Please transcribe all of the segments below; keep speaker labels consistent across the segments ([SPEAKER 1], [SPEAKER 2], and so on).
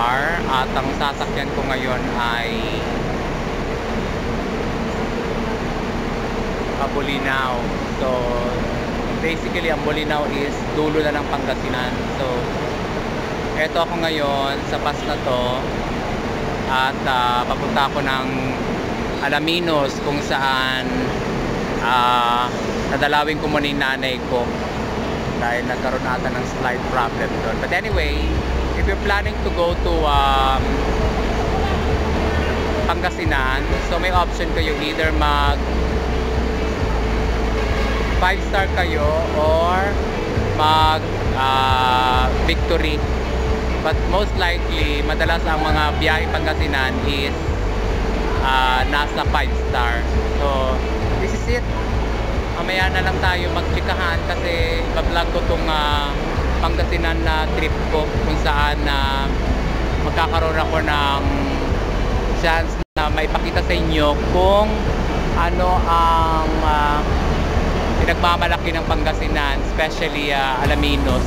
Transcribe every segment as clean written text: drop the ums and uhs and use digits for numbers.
[SPEAKER 1] car at ang sasakyan ko ngayon ay Bolinao. So basically ang Bolinao is dulo na ng Pangasinan. So eto ako ngayon sa bus na to at papunta ako ng Alaminos kung saan nadalawin ko muna yung nanay ko dahil nagkaroon ata ng slight problem doon. But anyway, if you're planning to go to Pangasinan, so may option kayo, either mag 5-star kayo or mag Victory. But most likely, madalas ang mga biyahe Pangasinan is nasa 5-star. So this is it. Mamaya na lang tayo magchikahan kasi iba-vlog ko tong Pangasinan na trip ko kung saan magkakaroon ako ng chance na maipakita sa inyo kung ano ang pinagmamalaki ng Pangasinan, especially Alaminos.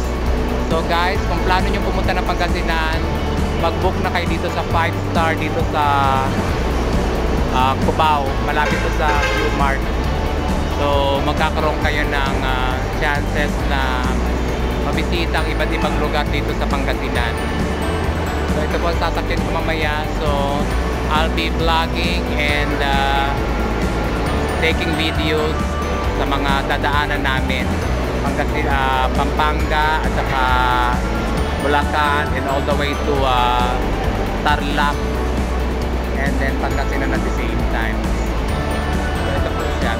[SPEAKER 1] So guys, kung plano nyo pumunta ng Pangasinan, mag-book na kayo dito sa 5-star dito sa Cubao, malapit to sa Q-Mart. So magkakaroon kayo ng chances na mabisita ang iba't ibang lugar dito sa Pangasinan. So ito po ang sasakyan ko mamaya. So I'll be vlogging and taking videos sa mga dadaanan namin, Pampanga at saka Bulacan and all the way to Tarlac and then Pangasinan at the same time. So ito po siya.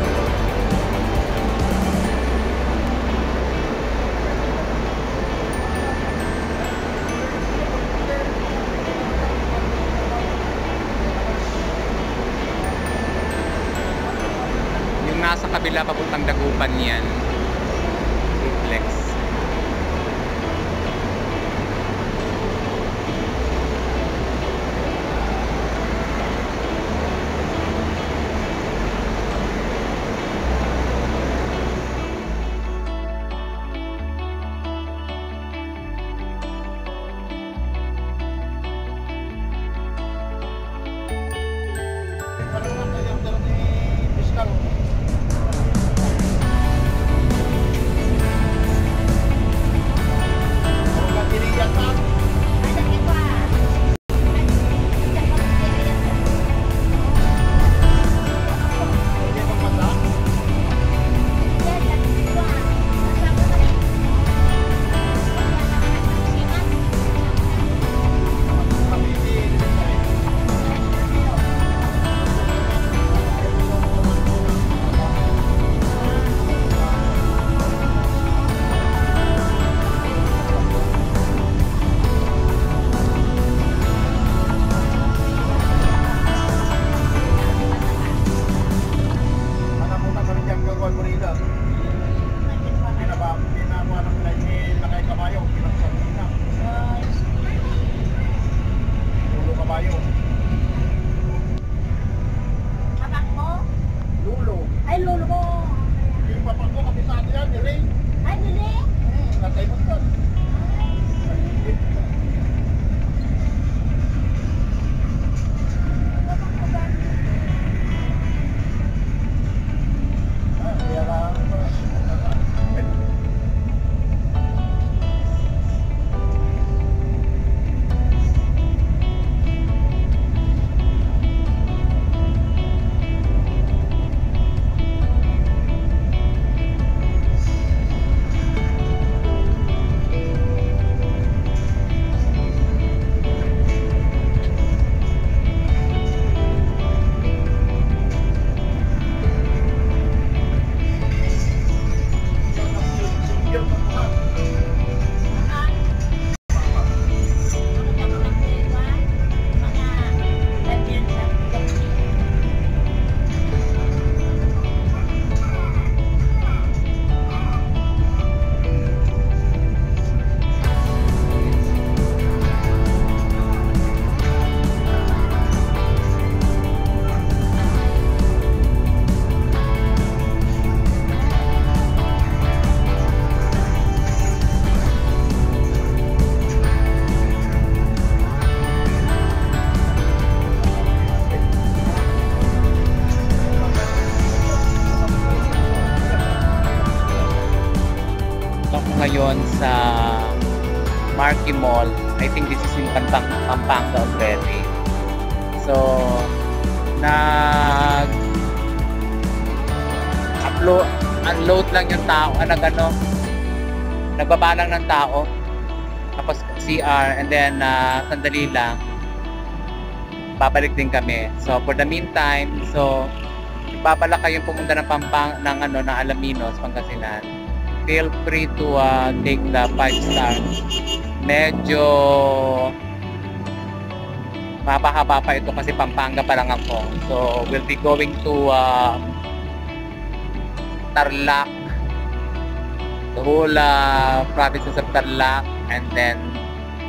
[SPEAKER 1] Nasa kabila papuntang Dagupan yan, duplex. Marquee Mall. I think this is in Pampanga already. So, unload lang yung tao, nagbaba lang ng tao, tapos CR, and then sandali lang, babalik din kami. So, for the meantime, babala kayong pumunta ng ng Alaminos, Pangasinan, feel free to take the 5-star. Medyo mahaba pa ito kasi Pampanga pa lang ako. So, we'll be going to Tarlac, the whole provinces of Tarlac, and then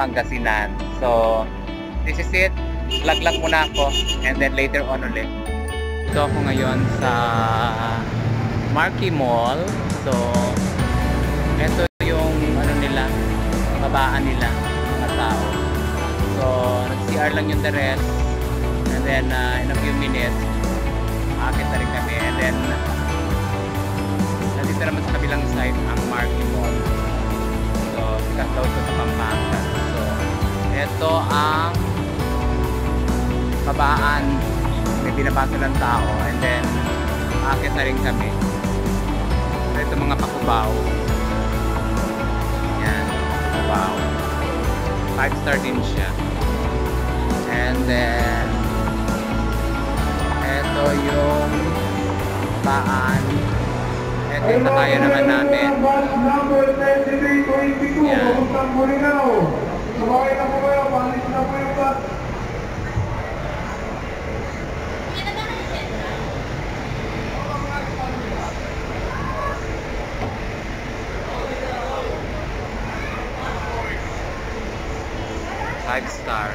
[SPEAKER 1] Pangasinan. So, this is it. Vlog lang muna ako, and then later on ulit. So, ako ngayon sa Marquee Mall. So, ito yung nila, babaan nila, mga tao. So, nag-CR lang yung the rest, and then in a few minutes, akit na rin kami, and then nandito naman sa kabilang side ang Marquee Mall. So, sikat daw ito sa Pampanga. So, ito ang babaan, may binabasa ng tao, and then akit na rin kami. So, ito mga pakubaw. Yan, wow. 5-star din siya. And then ito yung baan. Ito yung sakaya naman namin. Yan. Sumakay na po kayo, panis na po yung bus. Five-star.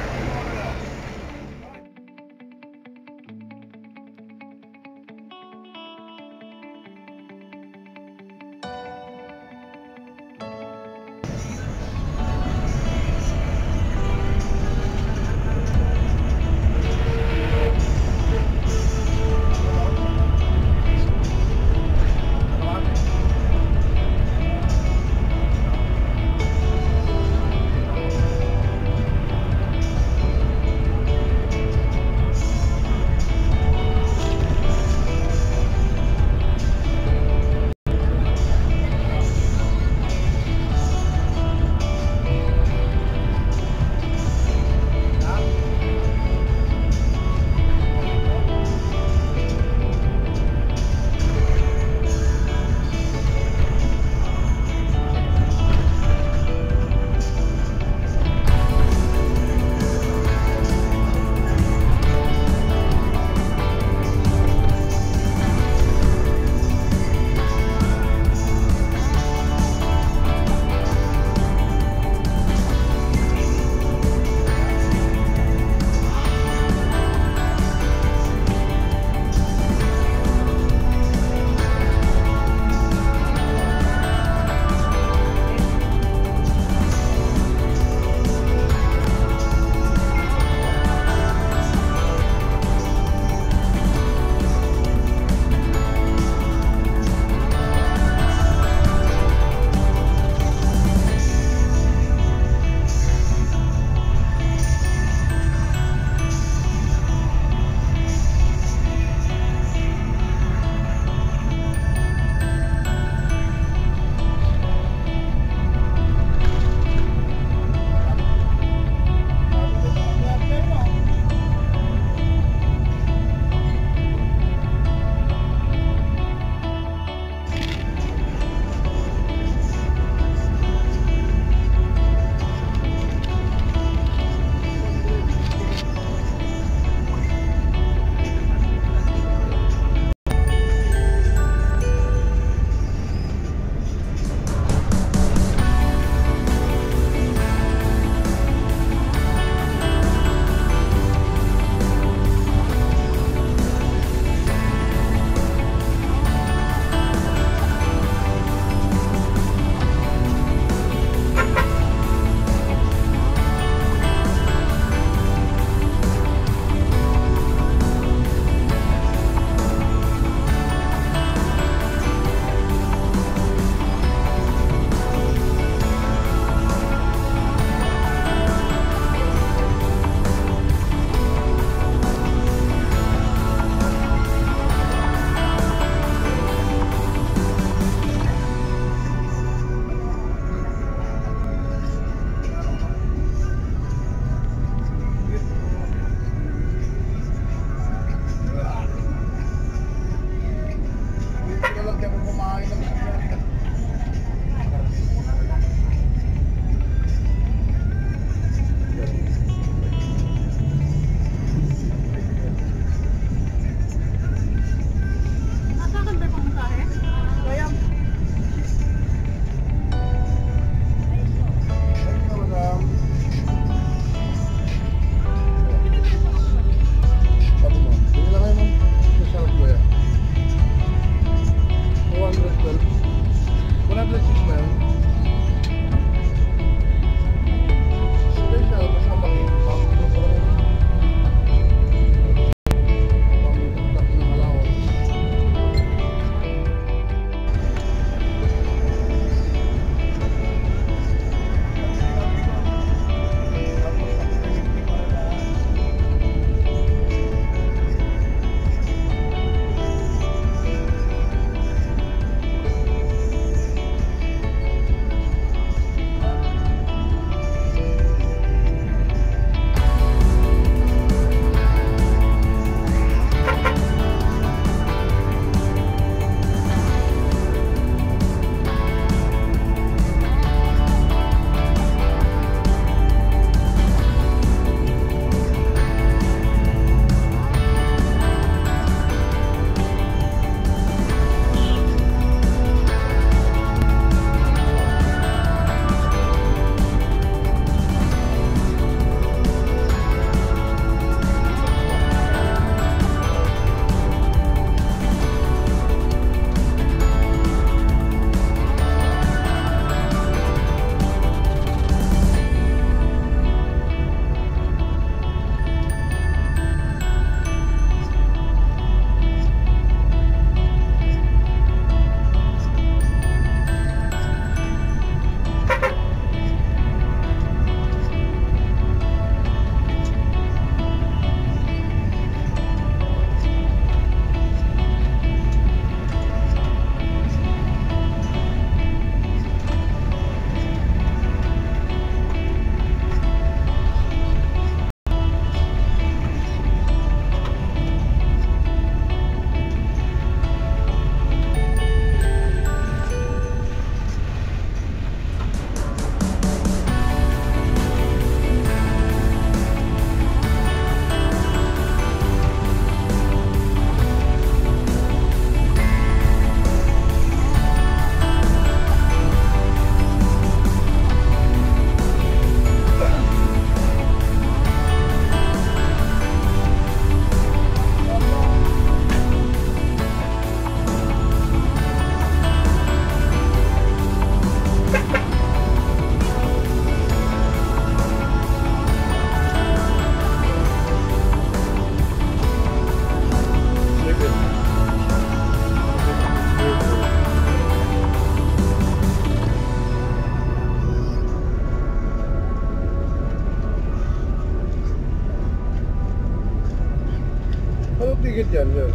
[SPEAKER 2] Anong ticket yan, sir?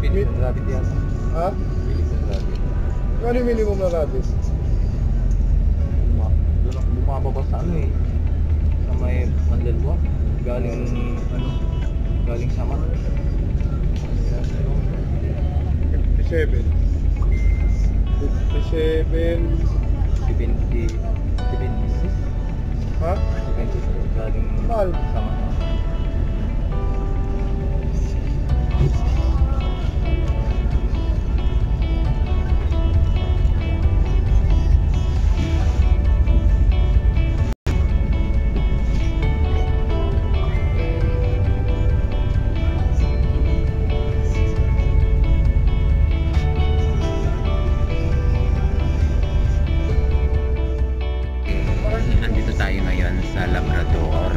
[SPEAKER 3] Philippine Rabbit yan.
[SPEAKER 2] Ha?
[SPEAKER 3] Philippine Rabbit.
[SPEAKER 2] Ano yung minimum na natin?
[SPEAKER 3] Doon ako bumababa sa ano eh. Sa may Manlalwa. Galing ano? Galing sa Man.
[SPEAKER 2] 57. 57.
[SPEAKER 3] 70. 76.
[SPEAKER 2] Ha?
[SPEAKER 3] 76. Galing
[SPEAKER 2] Mahal.
[SPEAKER 3] sa Man.
[SPEAKER 1] Andito tayo ngayon sa Labrador.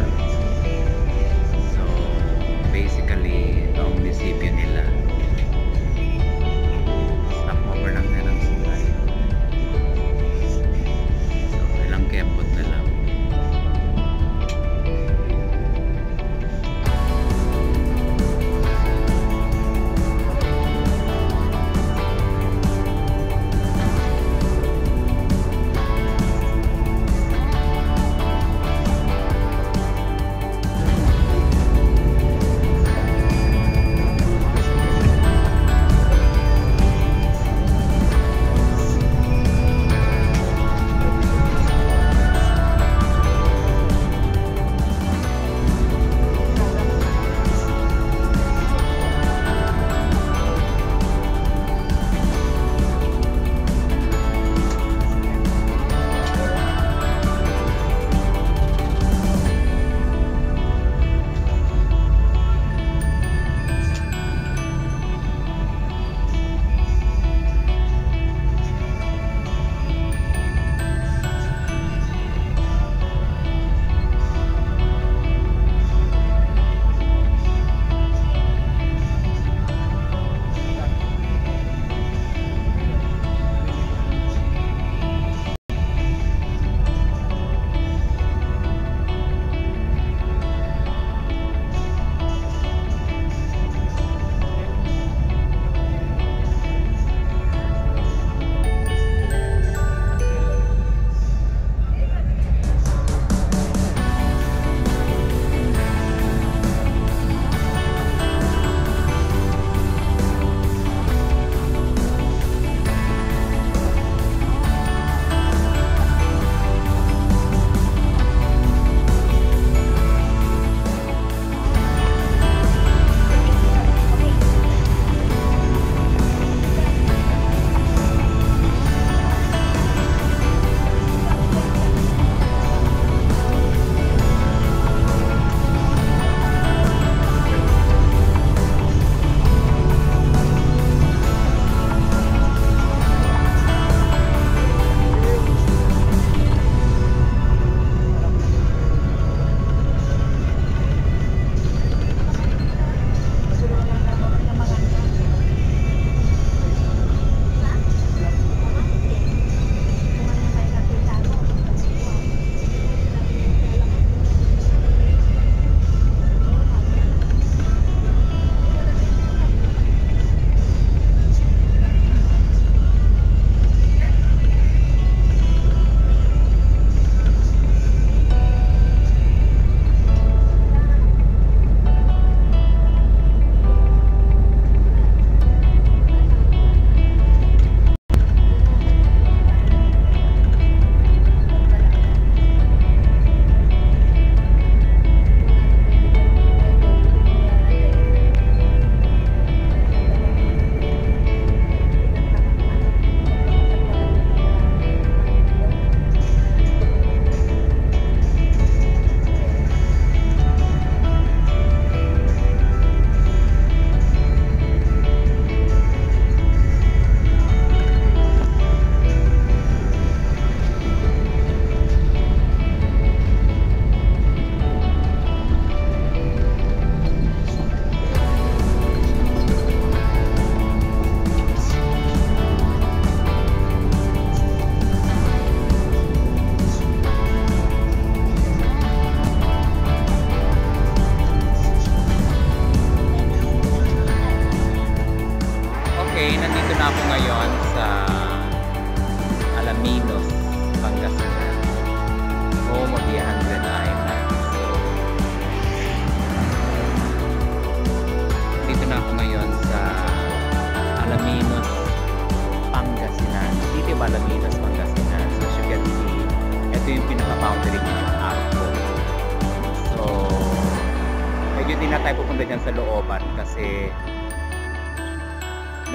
[SPEAKER 1] hindi na tayo pupunta dyan sa looban kasi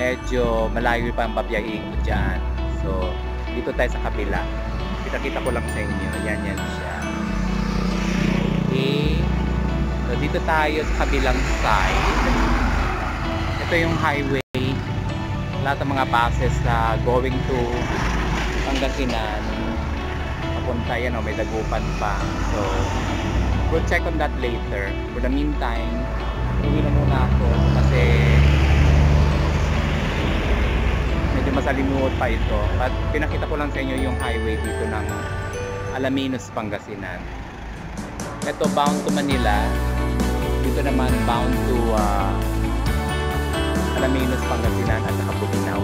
[SPEAKER 1] medyo malayo pa ang babiyahin ko dyan. So, dito tayo sa kabila. Kita-kita ko lang sa inyo. Yan siya. Okay. So, dito tayo sa kabilang side. Ito yung highway. Lahat ng mga buses na going to Pangasinan. Papunta yan, may dagupan pa. So, we'll check on that later. For the meantime, uwi na muna ako kasi medyo masalimuot pa ito. At pinakita ko lang sa inyo yung highway dito ng Alaminos, Pangasinan. Ito bound to Manila. Dito naman bound to Alaminos, Pangasinan at saka Buginaw.